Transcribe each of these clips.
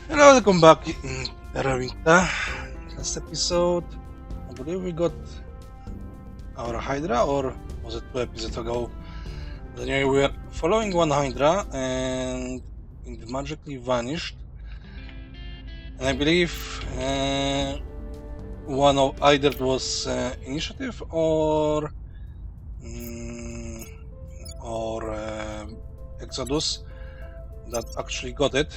Hello, welcome back in Terra Invicta. Last episode, I believe we got our Hydra, or was it 2 episodes ago? But anyway, we were following one Hydra and it magically vanished. And I believe one of either it was Initiative or Exodus that actually got it.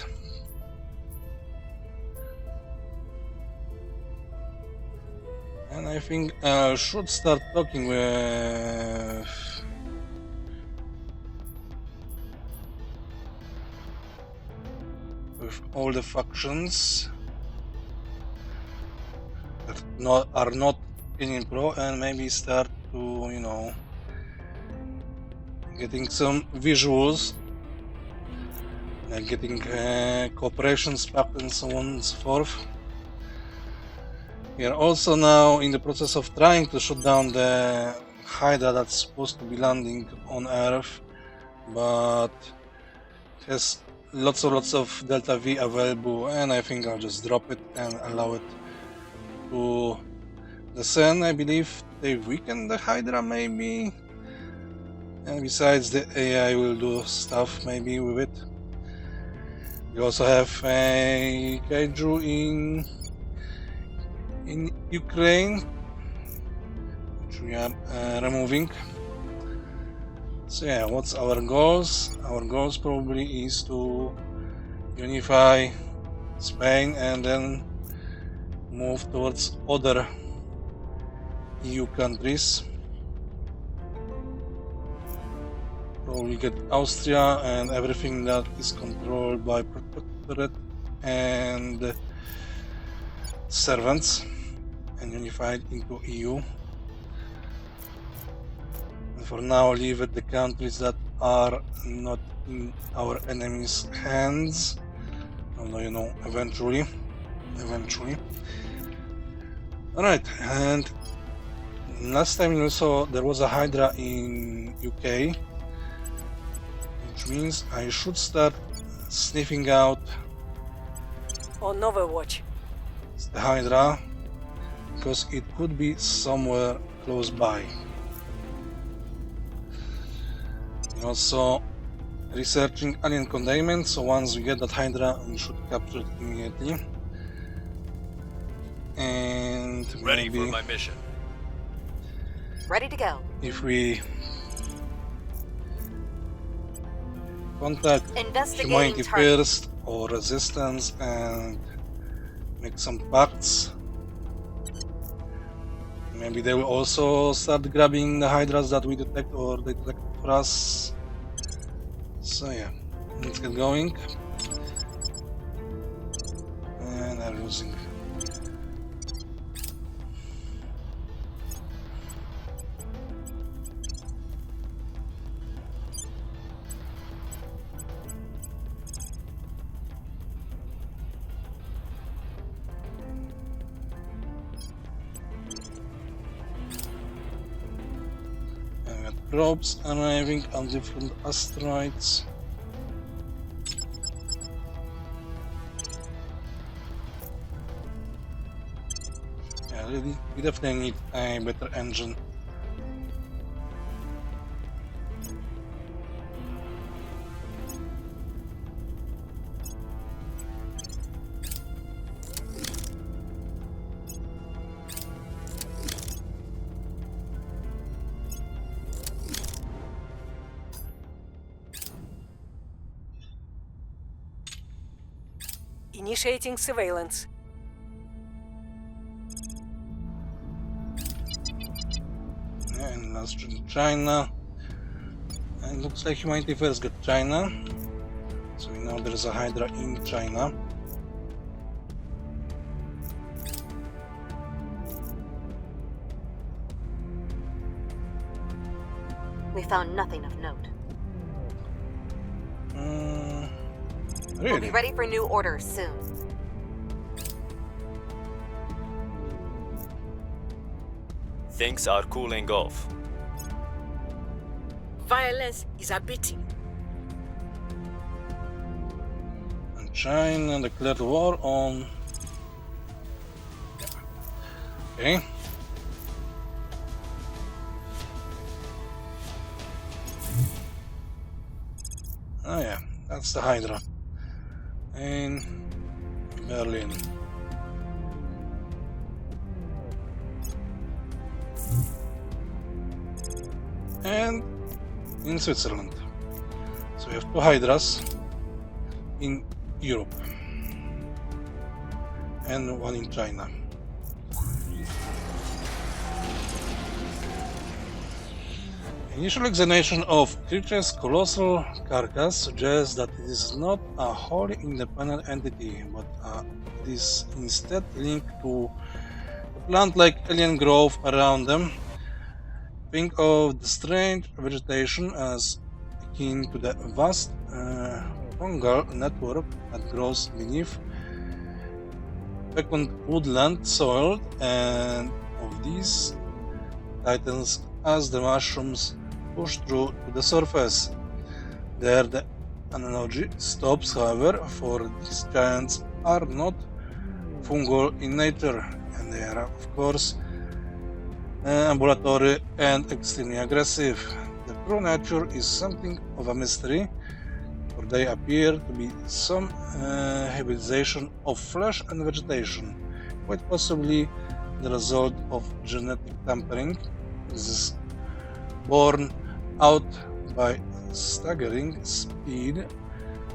And I think I should start talking with all the factions that are not in pro, and maybe start to, getting some visuals, like getting cooperations pact and so on and so forth. We are also now in the process of trying to shoot down the Hydra that's supposed to be landing on Earth, but it has lots of Delta V available, and I think I'll just drop it and allow it to descend. I believe they weakened the Hydra maybe, and besides the AI will do stuff maybe with it. We also have a Kaiju in Ukraine, which we are removing. So yeah, what's our goals? Our goals probably is to unify Spain and then move towards other EU countries. Probably get Austria and everything that is controlled by protectorate and servants, and unified into EU. And for now, leave it the countries that are not in our enemies' hands. Although, eventually. Alright, and last time you saw there was a Hydra in UK, which means I should start sniffing out on Overwatch the Hydra, because it could be somewhere close by. Also researching alien containment, so once we get that Hydra we should capture it immediately. And ready maybe for my mission. ready to go. If we contact humanity first or resistance and make some pacts, maybe they will also start grabbing the Hydras that we detect or they detect for us. So yeah, let's get going. And I'm losing. Probes arriving on different asteroids. Yeah, really, we definitely need a better engine. Initiating surveillance. And last China. And it looks like humanity first got China. So we know there's a Hydra in China. We found nothing of note. Really? We'll be ready for new orders soon. Things are cooling off. Violence is abating. China declared war on... Okay. Oh yeah, that's the Hydra. In Berlin. And in Switzerland. So we have two Hydras in Europe and one in China. Initial examination of creature's colossal carcass suggests that it is not a wholly independent entity, but it is instead linked to the plant-like alien growth around them. Think of the strange vegetation as akin to the vast fungal network that grows beneath fecund woodland soil, and of these titans as the mushrooms push through to the surface. There the analogy stops, however, for these giants are not fungal in nature, and they are of course ambulatory and extremely aggressive. The true nature is something of a mystery, for they appear to be some hybridization of flesh and vegetation, quite possibly the result of genetic tampering. This is borne out by staggering speed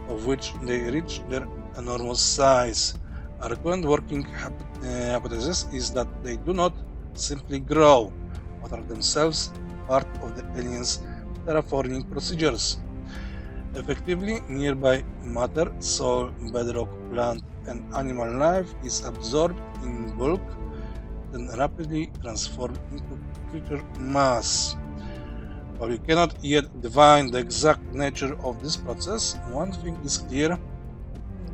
of which they reach their enormous size. Our current working hypothesis is that they do not simply grow, but are themselves part of the aliens' terraforming procedures. Effectively, nearby matter, soil, bedrock, plant, and animal life is absorbed in bulk, then rapidly transformed into creature mass. While we cannot yet divine the exact nature of this process, one thing is clear: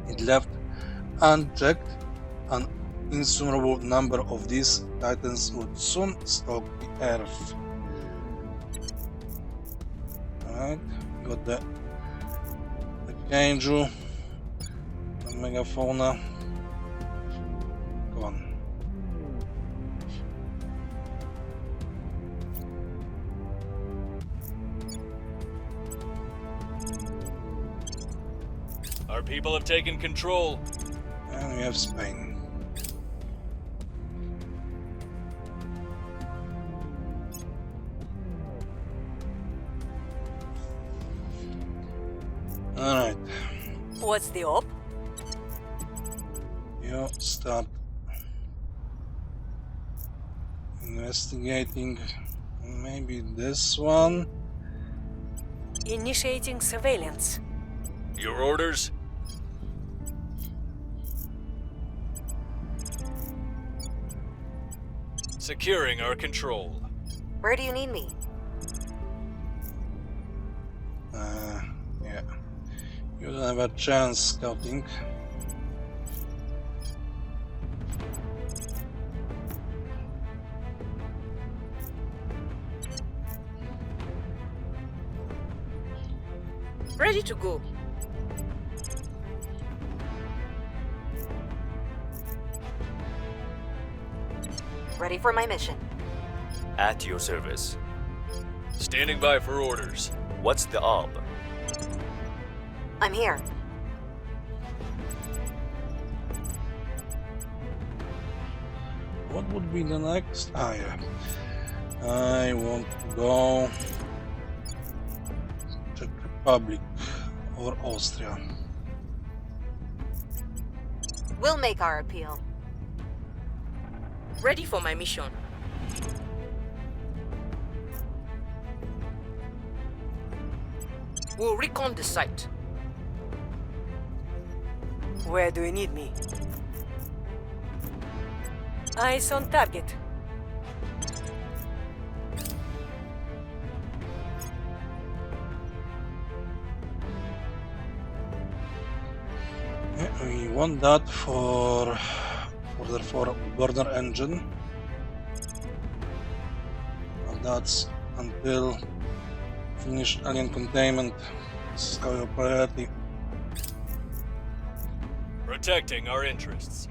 it left unchecked, an innumerable number of these titans would soon stalk the earth. Alright, got the Kaiju, the megafauna. Come on. Our people have taken control. And we have Spain. Alright, What's the op? you start investigating maybe this one. Initiating surveillance. Your orders? Securing our control. Where do you need me? Yeah. You don't have a chance scouting. Ready to go. Ready for my mission. At your service. Standing by for orders. What's the ob? I'm here. What would be the next? Yeah. I want to go Czech Republic or Austria. We'll make our appeal. Ready for my mission. We'll recon the site. Where do you need me? Eyes on target. Yeah, we want that for burner engine. And that's until finished alien containment. This is our priority. Protecting our interests.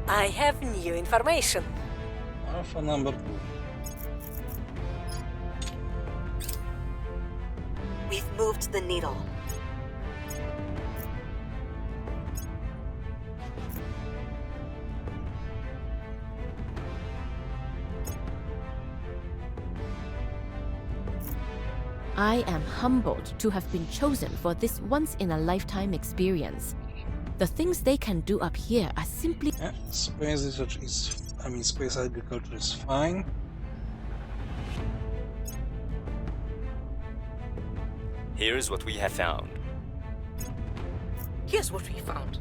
I have new information. Alpha number 2. We've moved the needle. I am humbled to have been chosen for this once-in-a-lifetime experience. The things they can do up here are simply... Yeah, space research is... space agriculture is fine. Here's what we have found. Here's what we found.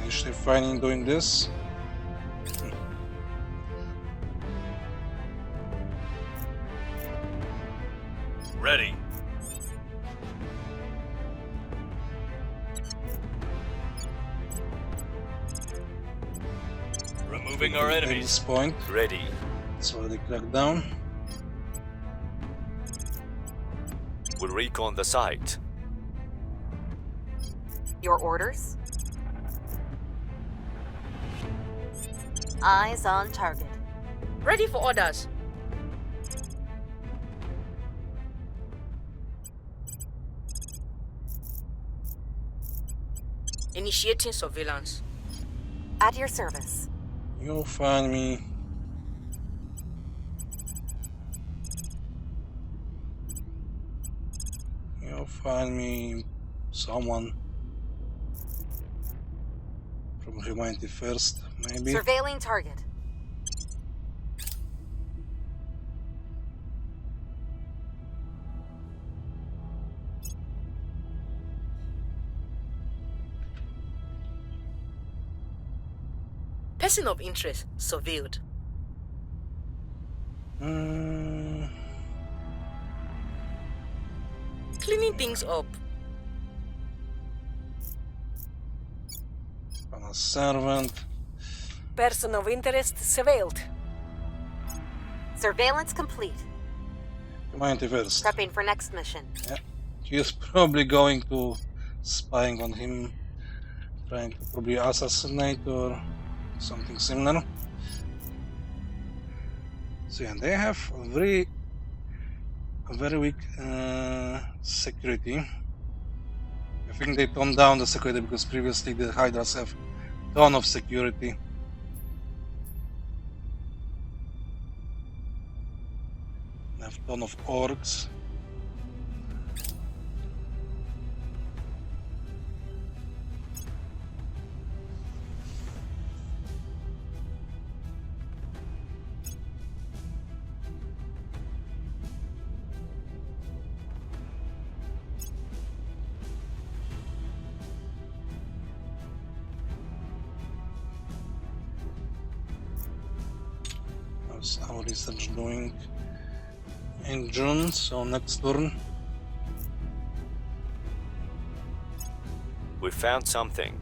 Initiative fine in doing this. Ready. Removing our At enemies. this point, Ready. it's already cracked down. We'll recon the site. Your orders? Eyes on target. Ready for orders. Initiating surveillance. At your service. You'll find me. You'll find me someone from Humanity First, maybe. Surveilling target. Person of interest surveilled. Cleaning things up. On a servant. Person of interest surveilled. Surveillance complete. Humanity First. Prepping for next mission. Yeah. He is probably going to spying on him, trying to probably assassinate or something similar. So yeah, they have a very weak security. I think they toned down the security because previously the Hydras have a ton of security. They have a ton of orcs. How's our research doing in June? So next turn. We found something.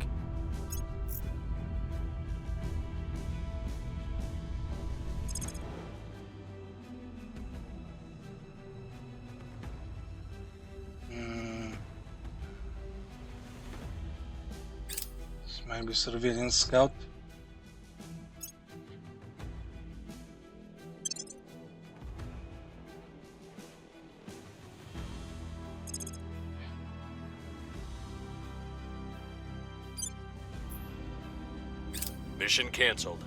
This might be surveillance scout. Mission cancelled.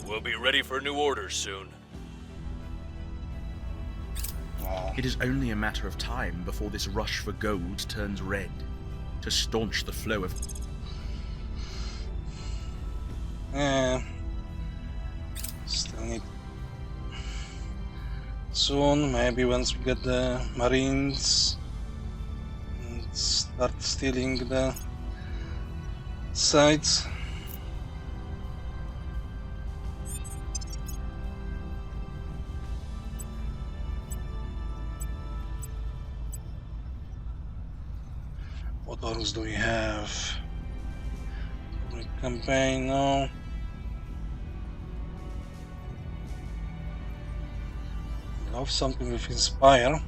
We'll be ready for new orders soon. Wow. It is only a matter of time before this rush for gold turns red. To staunch the flow of... Yeah. Still need... Soon, maybe once we get the Marines and start stealing the sites. What orders do we have? Public campaign, no. Love something with inspire.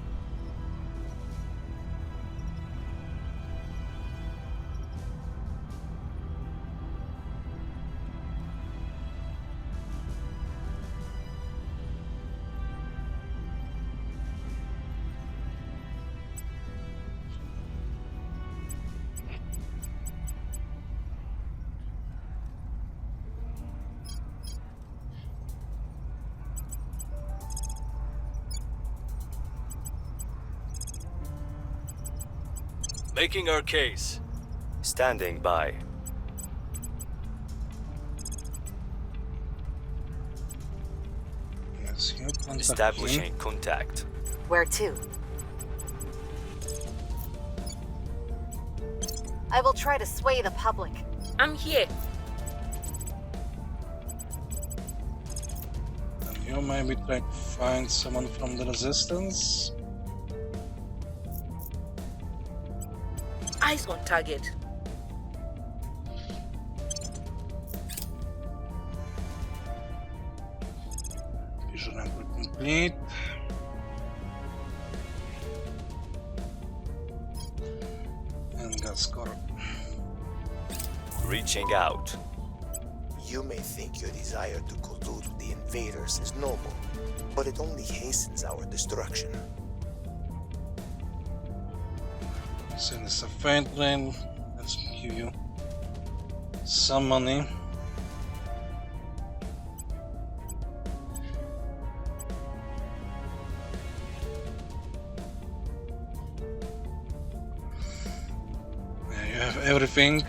Making our case. Standing by. Yes, you contact Establishing him. contact. Where to? I will try to sway the public. I'm here. And you maybe try to find someone from the resistance. Eyes on target. Vision angle complete. And got score. Reaching out. You may think your desire to collude with the invaders is noble, but it only hastens our destruction. Send us a faint rain. Let's give you some money. Yeah, you have everything.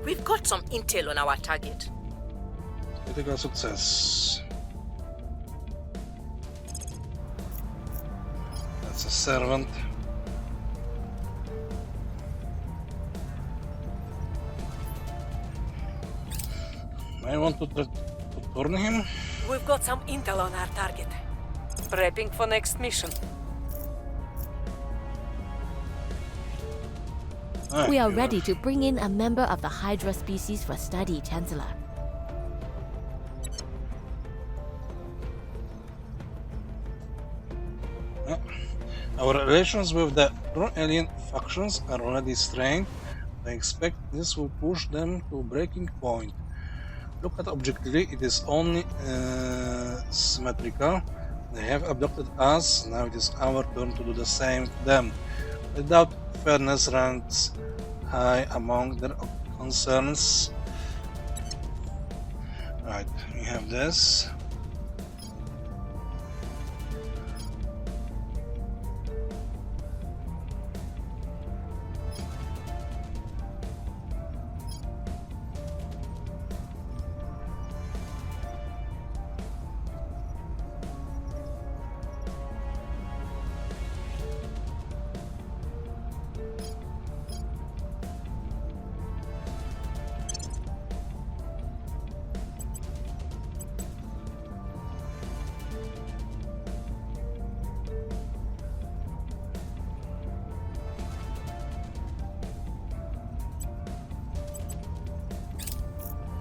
We've got some intel on our target. Critical success. That's a servant. I want to turn him. We've got some intel on our target. Prepping for next mission. We are you ready have- to bring in a member of the Hydra species for study, Chancellor. Our relations with the pro-alien factions are already strained. I expect this will push them to a breaking point. Look at objectively, it is only symmetrical. They have abducted us, now it is our turn to do the same to them. Without fairness ranks high among their concerns. Right, we have this.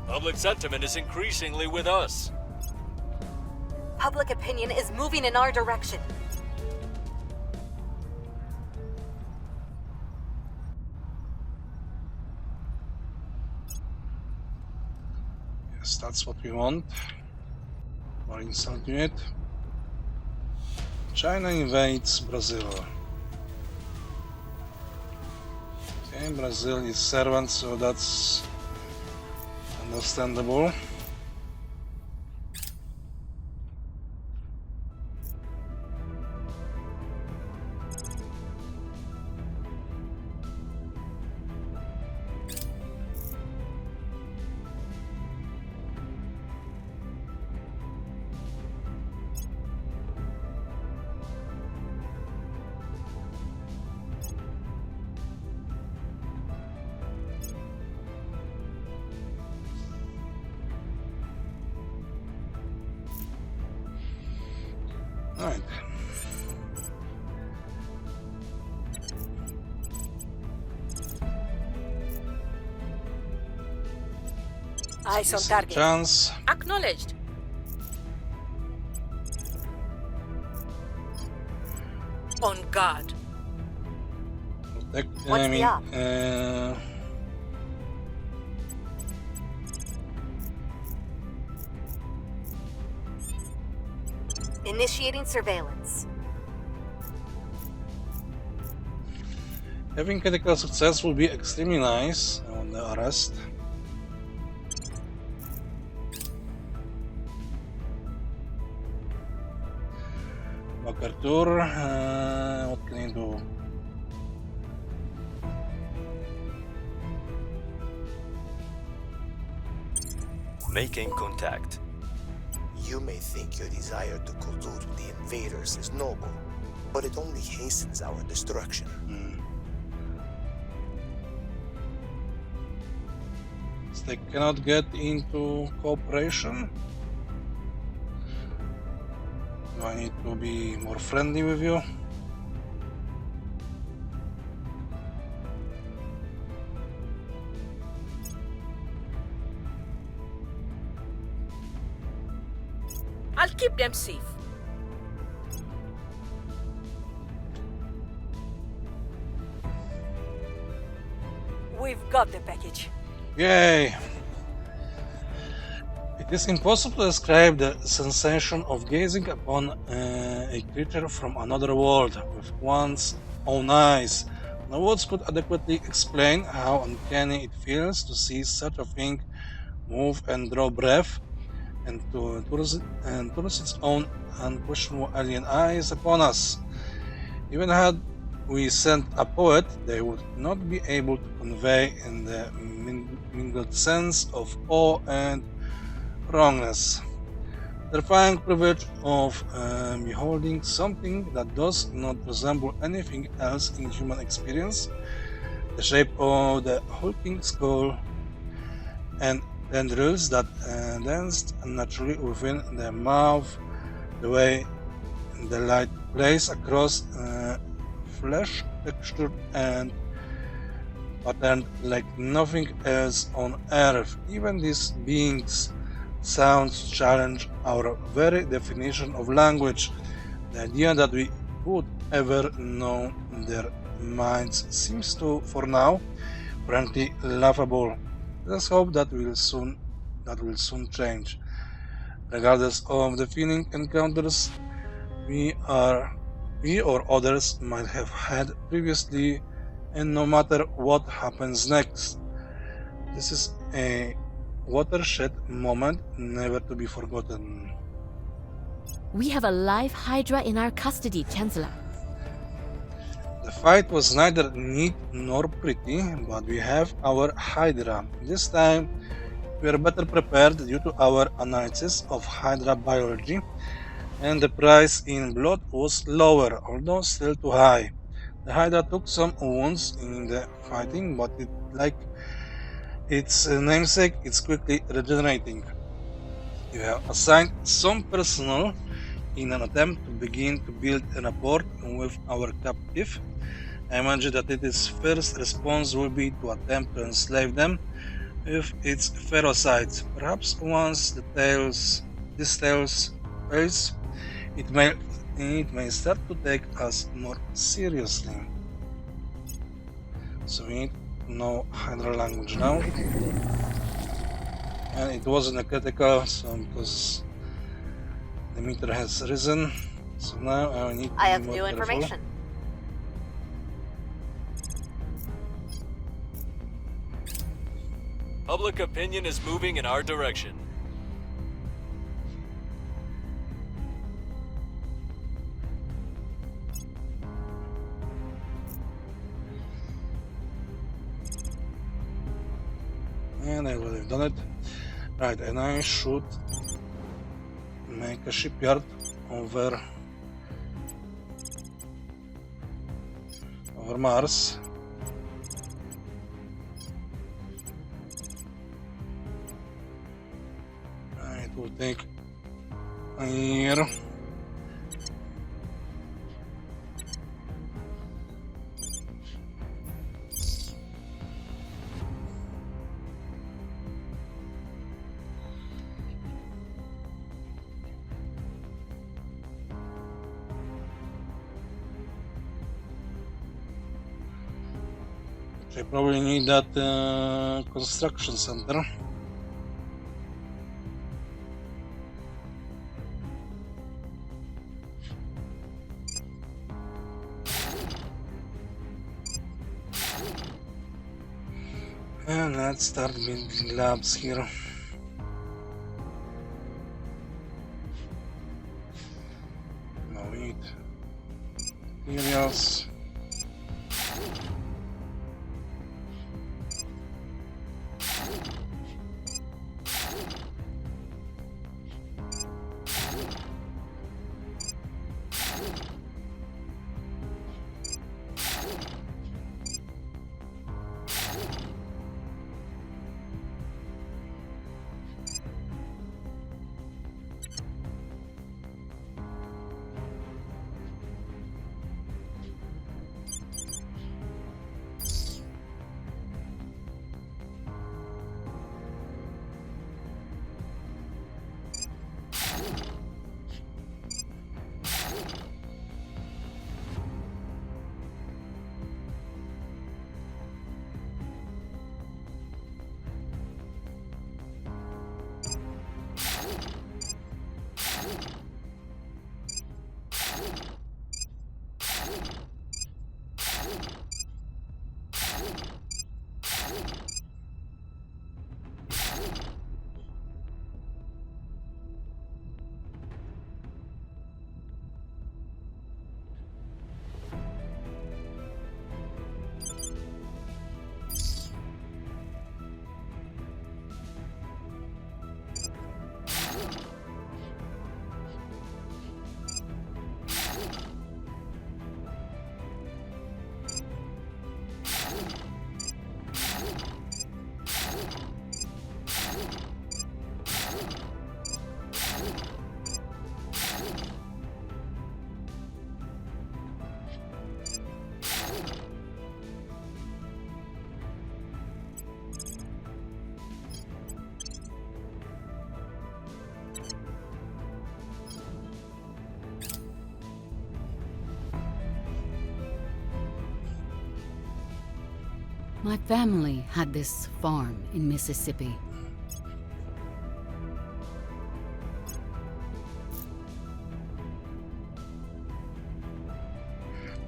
Public sentiment is increasingly with us. Public opinion is moving in our direction. Yes, that's what we want. More insult unit. China invades Brazil. Okay, Brazil is servant, so that's understandable. Alright. Eyes on Second target. chance. Acknowledged. On guard. What's the op? Initiating surveillance. Having critical success will be extremely nice on the arrest. MacArthur, what can I do? Making contact. You may think your desire to collude with the invaders is noble, but it only hastens our destruction. So they cannot get into cooperation. Do I need to be more friendly with you? I'll keep them safe. We've got the package. Yay! It is impossible to describe the sensation of gazing upon a creature from another world with one's own eyes. No words could adequately explain how uncanny it feels to see such a thing move and draw breath, and towards its own unquestionable alien eyes upon us. Even had we sent a poet, they would not be able to convey in the mingled sense of awe and wrongness. The terrifying privilege of beholding something that does not resemble anything else in human experience, the shape of the hulking skull and tendrils that danced unnaturally within the mouth, the way the light plays across flesh textured and patterned like nothing else on earth. Even these beings' sounds challenge our very definition of language. The idea that we would ever know their minds seems to, for now, frankly laughable. Let us hope that will soon change. Regardless of the feeling encounters we or others might have had previously, and no matter what happens next, this is a watershed moment never to be forgotten. We have a live Hydra in our custody, Chancellor. The fight was neither neat nor pretty, but we have our Hydra. This time we are better prepared due to our analysis of Hydra biology, and the price in blood was lower, although still too high. The Hydra took some wounds in the fighting, but like its namesake, it's quickly regenerating. You have assigned some personnel in an attempt to begin to build a rapport with our captive. I imagine that its first response will be to attempt to enslave them with its ferocides. Perhaps once this tales fails, it may start to take us more seriously. So we need to know Hydra language now. And it wasn't a critical, so because the meter has risen. So now I need to I have be more new careful. information. Public opinion is moving in our direction. And I will have done it. Right, and I should make a shipyard over Mars. It will take a year. They probably need that construction center. And let's start building labs here. Now we need materials. My family had this farm in Mississippi.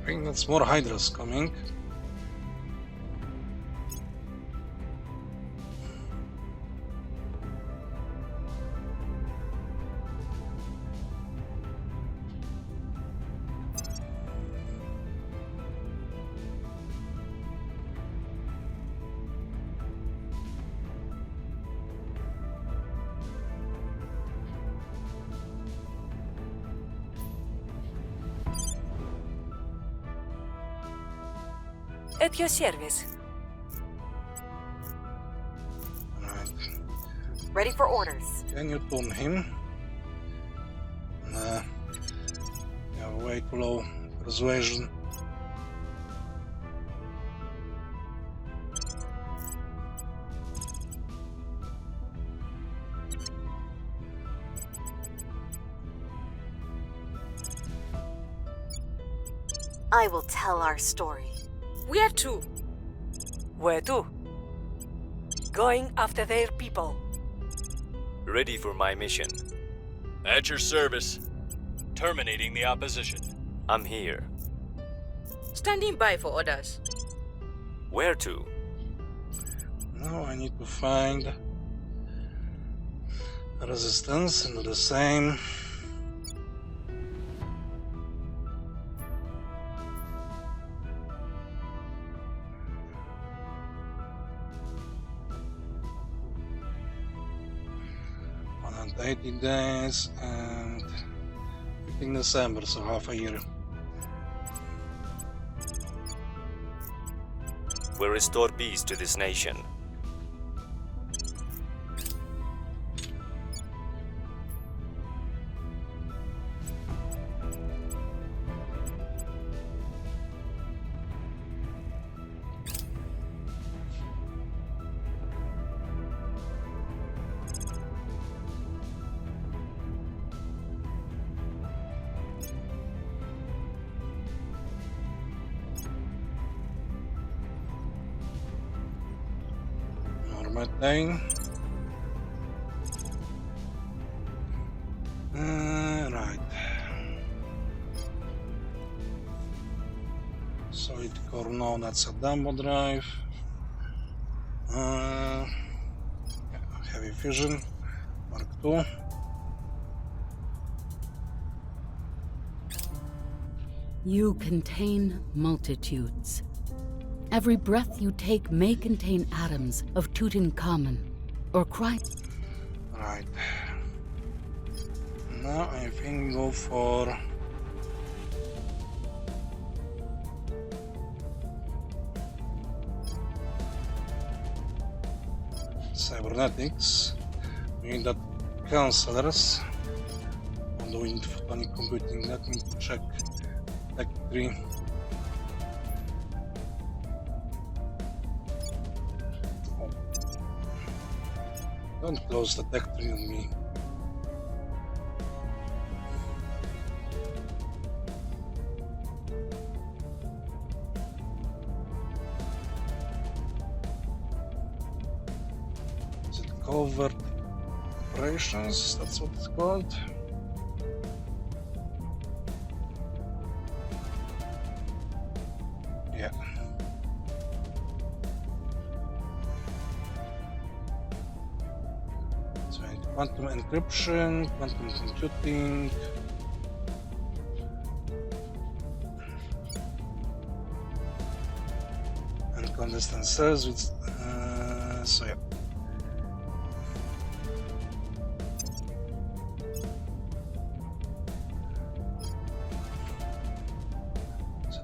I think that's more hydras coming. At your service. Right. Ready for orders. Can you tune him? Nah. You have way too low persuasion. I will tell our story. Where to? Where to? Going after their people. Ready for my mission. At your service. Terminating the opposition. I'm here. Standing by for orders. Where to? Now I need to find resistance and do the same. On 80 days and 15 December, so half a year. We restore peace to this nation. methane. Right. Solid core, no, that's a Dumbo drive. Yeah, heavy fusion, Mark II. You contain multitudes. Every breath you take may contain atoms of Tutankhamun or Christ. Right. Now I think we go for cybernetics. We need that counselors. Although we need photonic computing. Let me check tech tree. Oh. Don't close the tech tree on me. Covert operations, that's what it's called. Yeah. So quantum encryption, quantum computing. And clandestine cells with so yeah.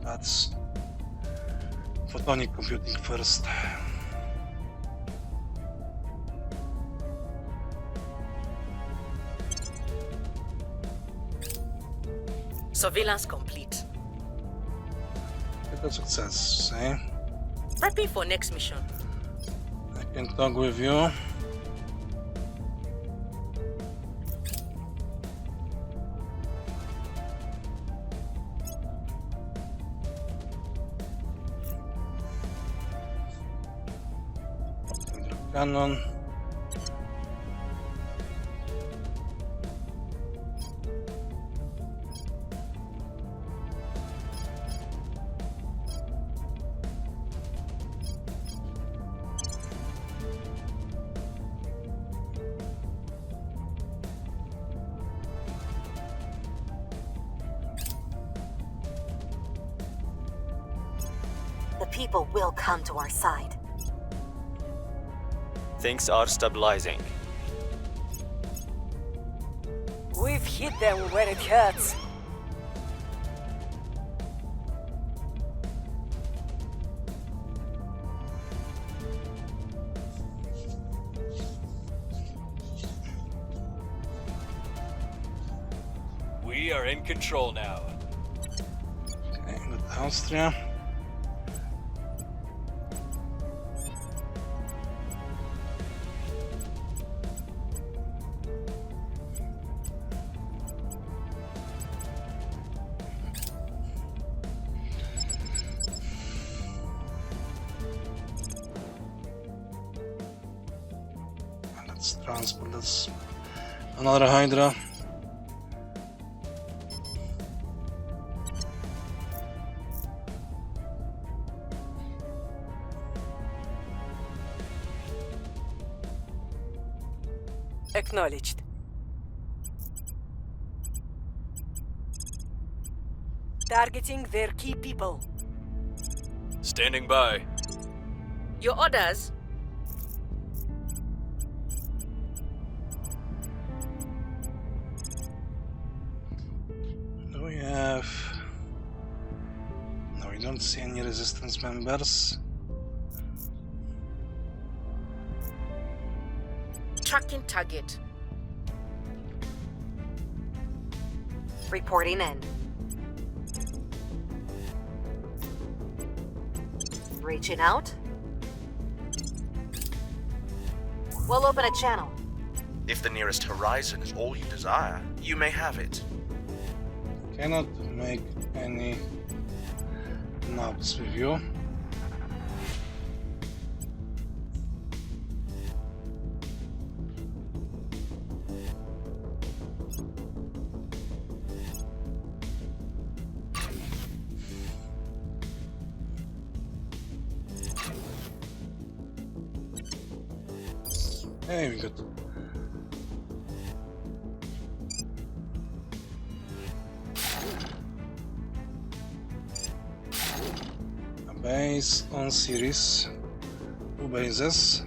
That's photonic computing first. Surveillance complete. Good success, eh? Prepping for next mission. I can talk with you. Cannon. The people will come to our side. Things are stabilizing. We've hit them where it hurts. We are in control now. Okay, with Austria. Let's transport this. Another Hydra. Acknowledged. Targeting their key people. Standing by. Your orders? Do we have... No, we don't see any resistance members. Tracking target. Reporting in. Reaching out. We'll open a channel. If the nearest horizon is all you desire, you may have it. Cannot make any maps with you. Hey, we got a base on Ceres, 2 bases.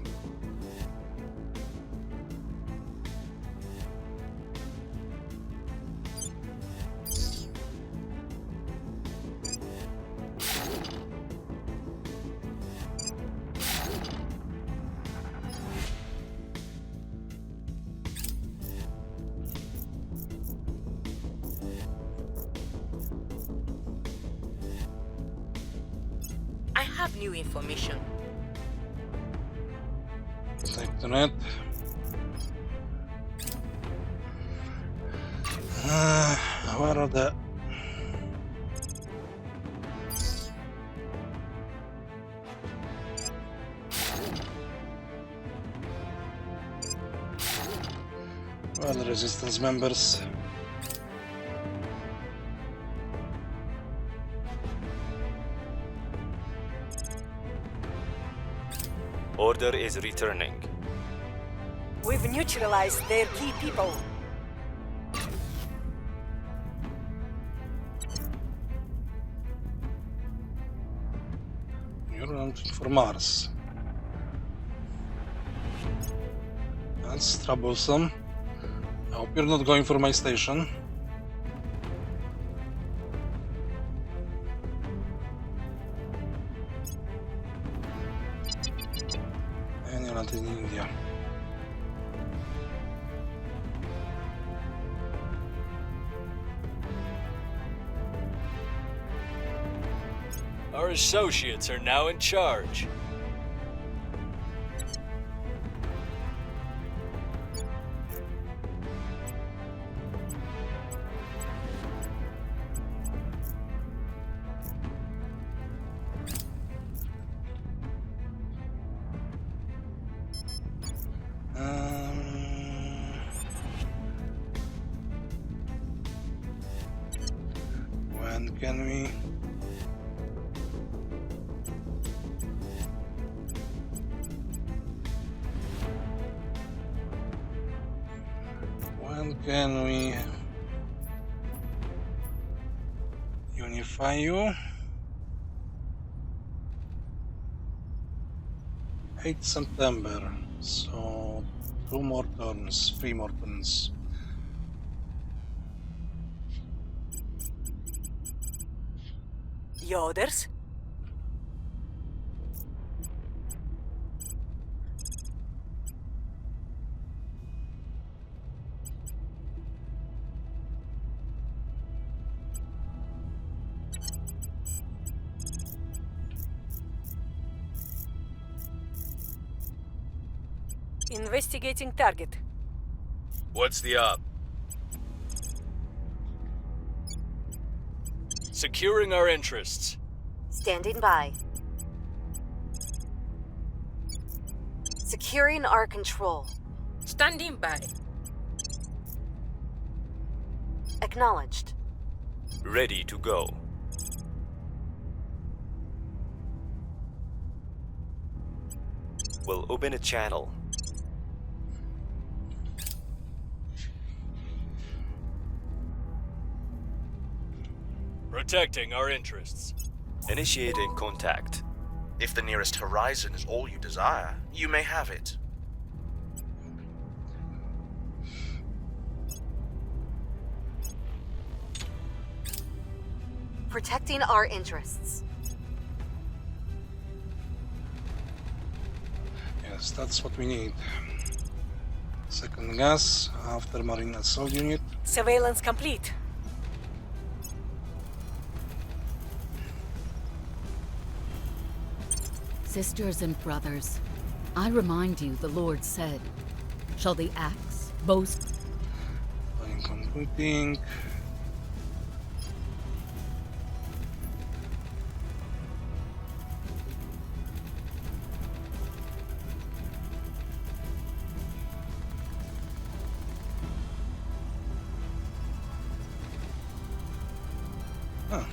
I have new information. Take the net. Where are the... Where are the resistance members? Order is returning. We've neutralized their key people. You're looking for Mars. That's troublesome. I hope you're not going for my station. And you're not in India. Our associates are now in charge. When can we... When can we unify you? 8 September, so 2 more turns, 3 more turns. Your orders? Investigating target. What's the op? Securing our interests. Standing by. Securing our control. Standing by. Acknowledged. Ready to go. We'll open a channel. Protecting our interests. Initiating contact. If the nearest horizon is all you desire, you may have it. Protecting our interests. Yes, that's what we need. Second gas after Marine Assault Unit. Surveillance complete. Sisters and brothers, I remind you the Lord said, shall the axe boast? Fine computing. Huh.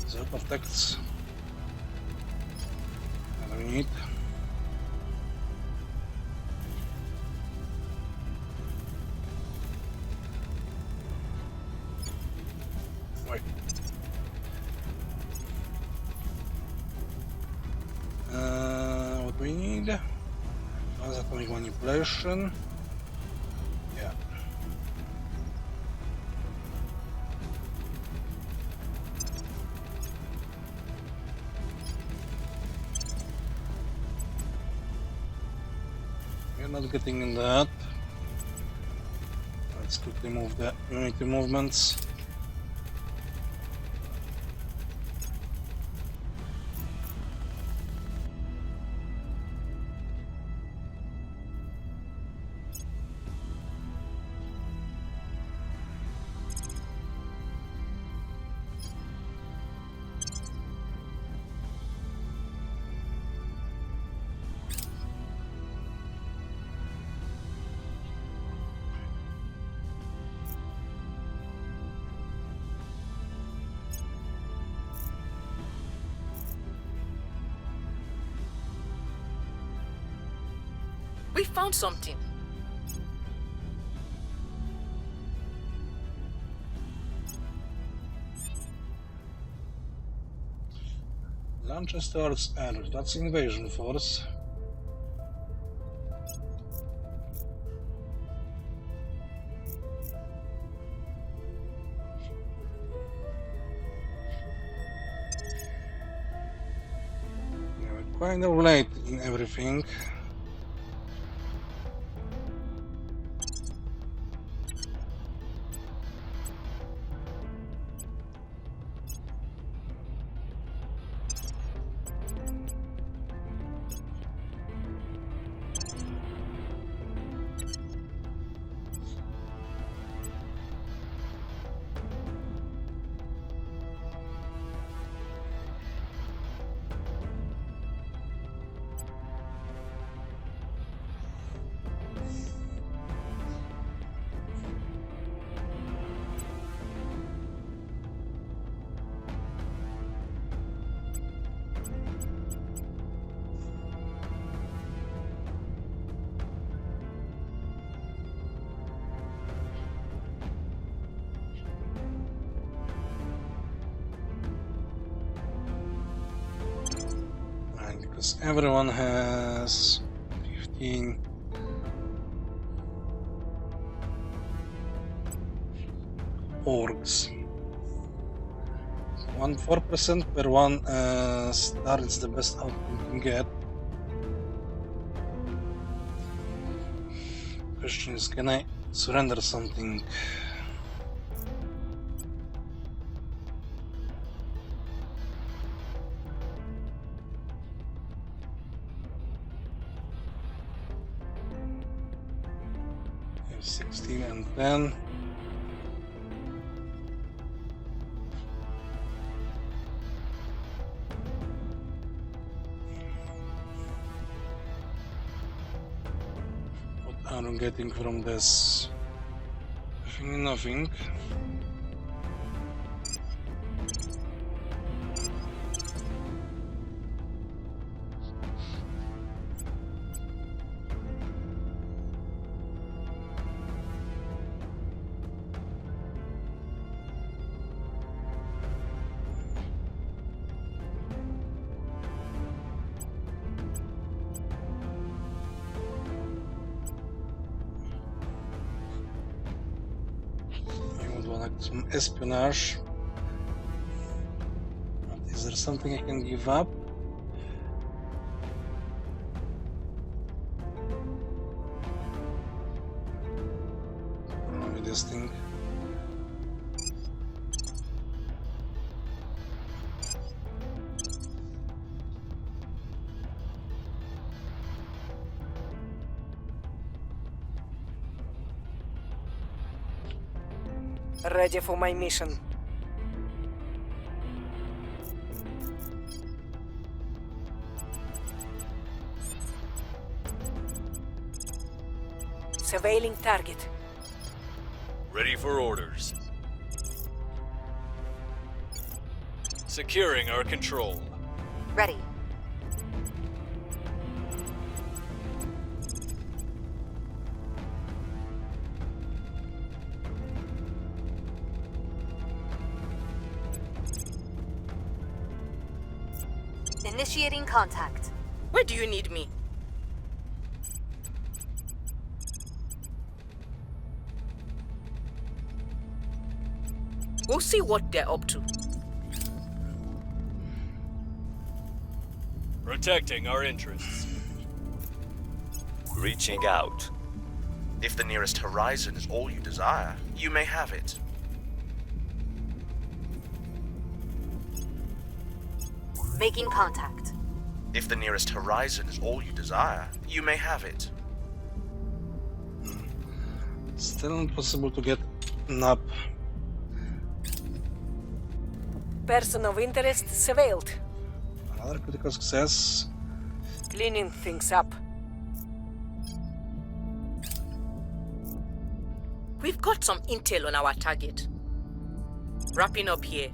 Zero of texts. need. Wait. What do we need? Atomic manipulation. Yeah. We're not getting that. Let's quickly move the unity movements. We found something. Launches towards Earth. That's invasion force. Yeah, we're kind of late in everything. Because everyone has 15. Orgs. 4% per one star is the best outcome you can get. Question is, can I surrender something? I have 16 and 10. I'm getting from this. I think nothing. Some espionage. Is there something I can give up? Probably this thing. Ready for my mission. Surveilling target. Ready for orders. Securing our control. Ready. Initiating contact. Where do you need me? We'll see what they're up to. Protecting our interests. Reaching out. If the nearest horizon is all you desire, you may have it. Making contact. If the nearest horizon is all you desire, you may have it. Still impossible to get nap. Person of interest surveilled. Another critical success. Cleaning things up. We've got some intel on our target. Wrapping up here.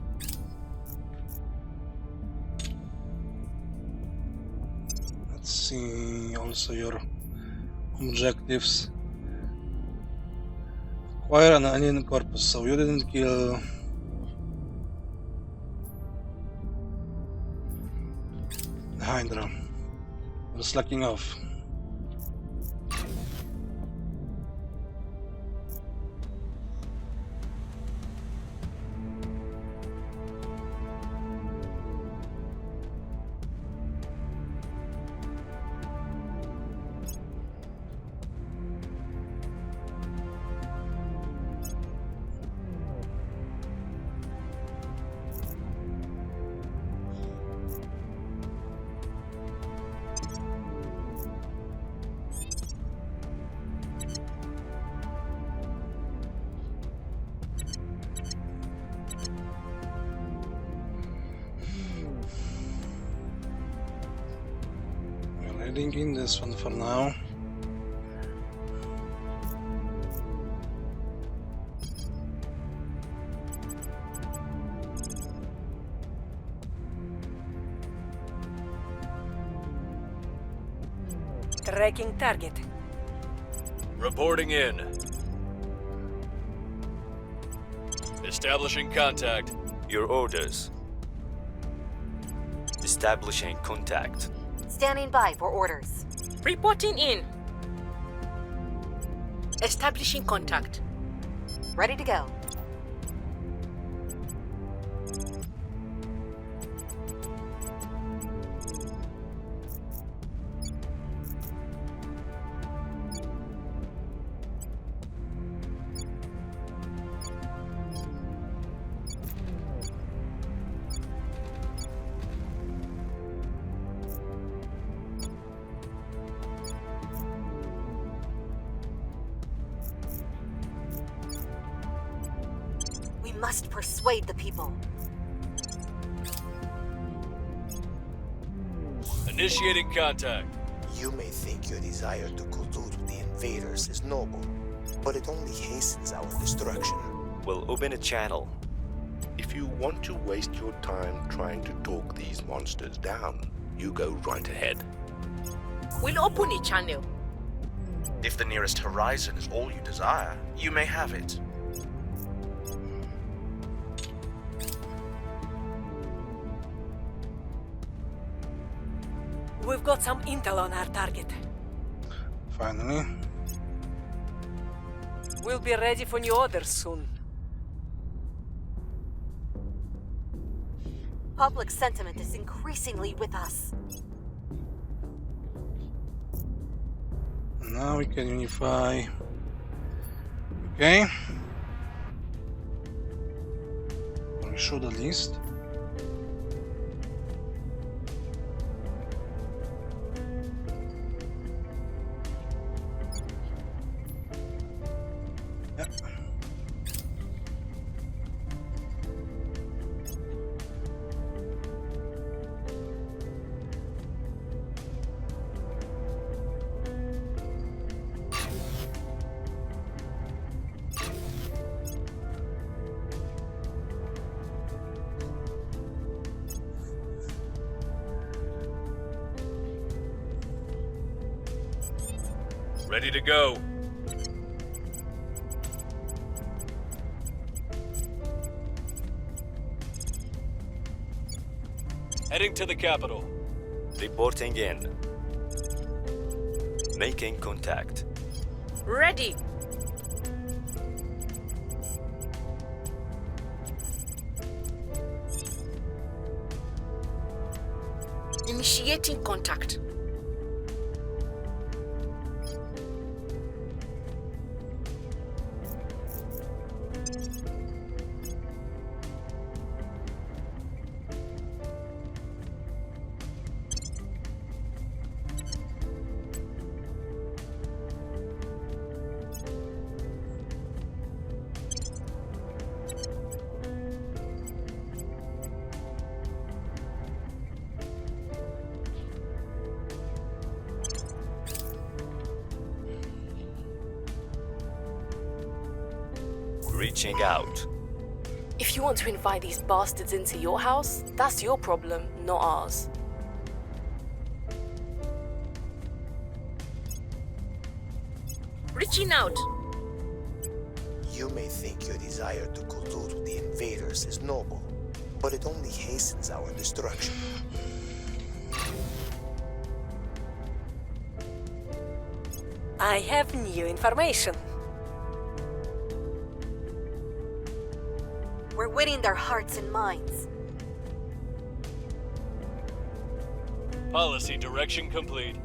Let's see also your objectives. Acquire an alien corpus, so you didn't kill the Hydra. You're slacking off. Heading in this one for now. Tracking target. Reporting in. Establishing contact. Your orders. Establishing contact. Standing by for orders. Reporting in. Establishing contact. Ready to go. We must persuade the people. Initiating contact. You may think your desire to collude with the invaders is noble, but it only hastens our destruction. We'll open a channel. If you want to waste your time trying to talk these monsters down, you go right ahead. We'll open a channel. If the nearest horizon is all you desire, you may have it. We've got some intel on our target. Finally. We'll be ready for new orders soon. Public sentiment is increasingly with us. Now we can unify. Okay. Or we should at least. Yeah. Ready to go. Heading to the capital. Reporting in. Making contact. Ready. Initiating contact. Reaching out. If you want to invite these bastards into your house, that's your problem, not ours. Reaching out. You may think your desire to collude with the invaders is noble, but it only hastens our destruction. I have new information. We're winning their hearts and minds. Policy direction complete.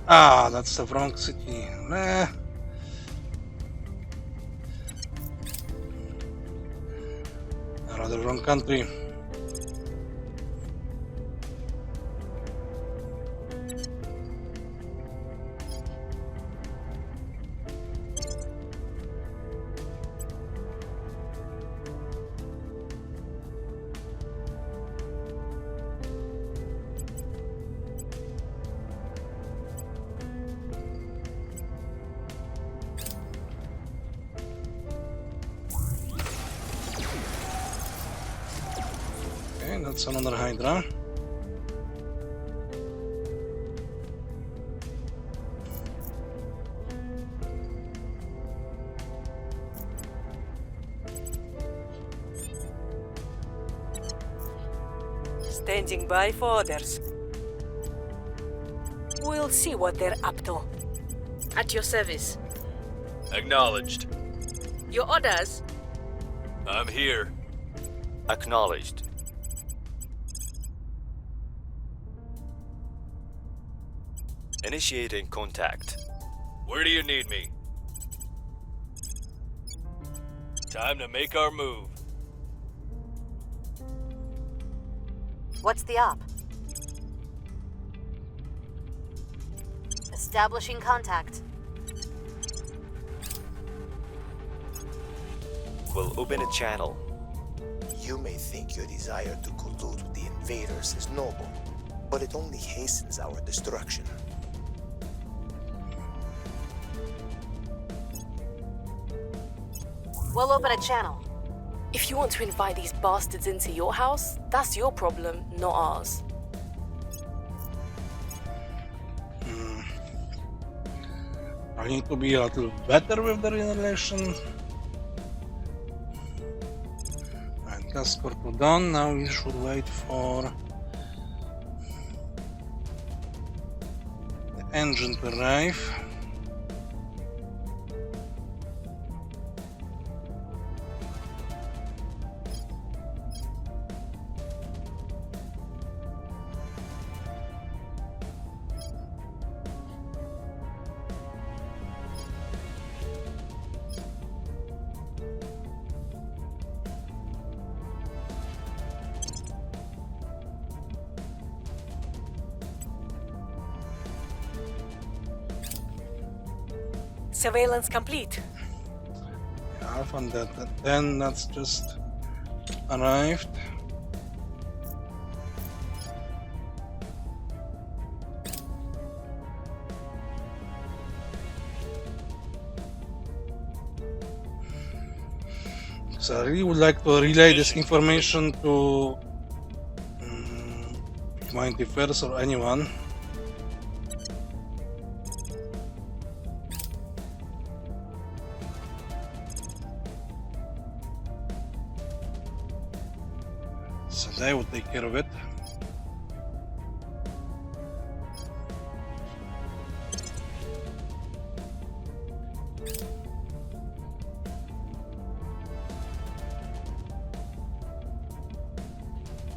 Ah, that's the wrong city. Nah. Rather wrong country. Okay, that's another Hydra. Standing by for orders. We'll see what they're up to. At your service. Acknowledged. Your orders. I'm here. Acknowledged. Initiating contact. Where do you need me? Time to make our move. What's the op? Establishing contact. We'll open a channel. You may think your desire to collude with the invaders is noble, but it only hastens our destruction. We'll open a channel. If you want to invite these bastards into your house, that's your problem, not ours. I need to be a little better with the relation. Right, task order done. Now we should wait for the engine to arrive. Surveillance complete. Alpha and Delta 10, that's just arrived. So I really would like to relay this information to Humanity First or anyone. So they will take care of it.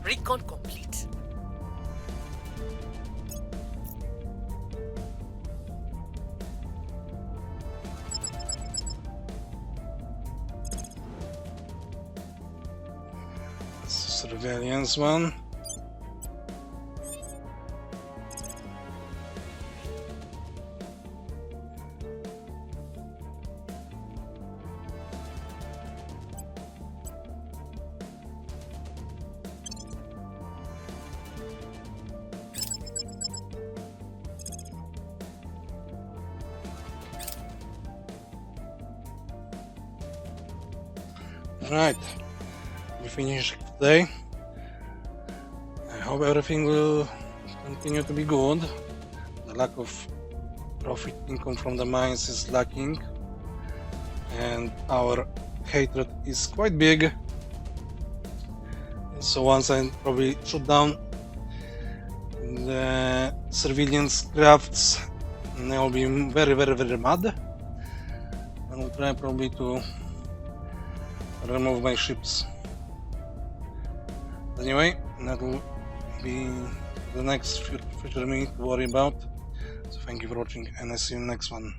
Recon complete. Surveillance one. Right, we finished today. I hope everything will continue to be good. The lack of profit income from the mines is lacking, and our hatred is quite big. So once I probably shut down the surveillance crafts, they will be very mad, and will try probably to remove my ships. Anyway, that will be the next future me to worry about. So thank you for watching, and I see you in the next one.